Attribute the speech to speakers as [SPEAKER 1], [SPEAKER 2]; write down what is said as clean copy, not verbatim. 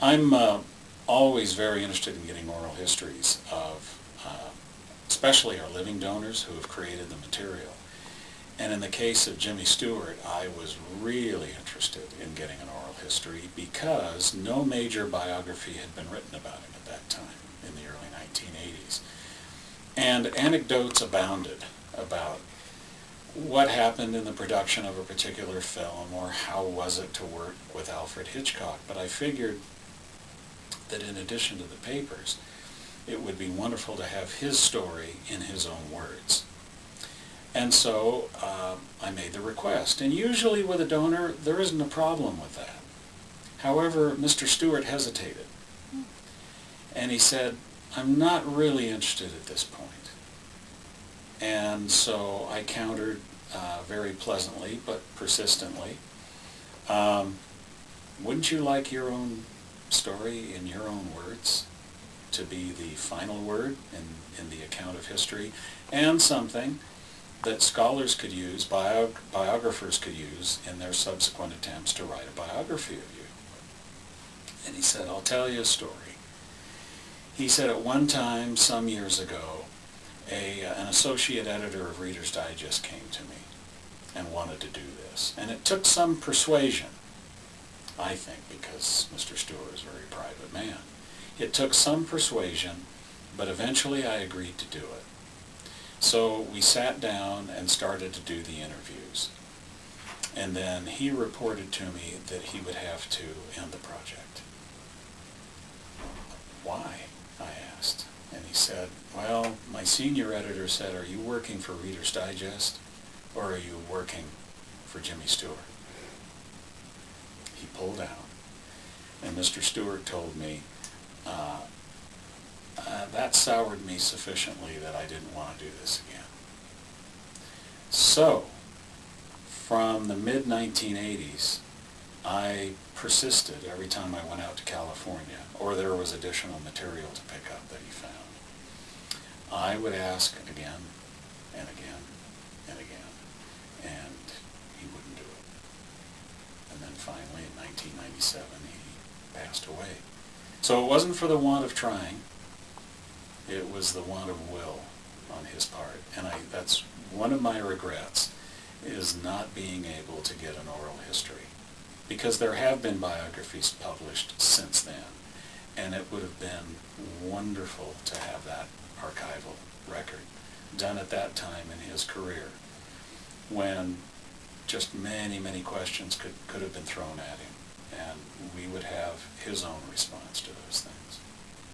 [SPEAKER 1] I'm always very interested in getting oral histories of especially our living donors who have created the material. And in the case of Jimmy Stewart, I was really interested in getting an oral history because no major biography had been written about him at that time in the early 1980s. And anecdotes abounded about what happened in the production of a particular film or how was it to work with Alfred Hitchcock. But I figured that in addition to the papers, it would be wonderful to have his story in his own words. And so I made the request. And usually with a donor, there isn't a problem with that. However, Mr. Stewart hesitated. And he said, I'm not really interested at this point. And so I countered very pleasantly, but persistently, wouldn't you like your own story in your own words to be the final word in the account of history, and something that scholars could use, biographers could use in their subsequent attempts to write a biography of you? And he said, I'll tell you a story. He said at one time, some years ago, an associate editor of Reader's Digest came to me and wanted to do this. And it took some persuasion, I think, because Mr. Stewart is a very private man. It took some persuasion, but eventually I agreed to do it. So we sat down and started to do the interviews. And then he reported to me that he would have to end the project. Why? I asked. And he said, well, my senior editor said, are you working for Reader's Digest or are you working for Jimmy Stewart? He pulled out. And Mr. Stewart told me, that soured me sufficiently that I didn't want to do this again. So, from the mid-1980s, I persisted every time I went out to California, or there was additional material to pick up that he found. I would ask again and again and again, and he wouldn't do it. And then finally, in 1997, he passed away. So it wasn't for the want of trying. It was the want of will on his part. And that's one of my regrets, is not being able to get an oral history. Because there have been biographies published since then, and it would have been wonderful to have that archival record done at that time in his career, when just many, many questions could have been thrown at him, and we would have his own response.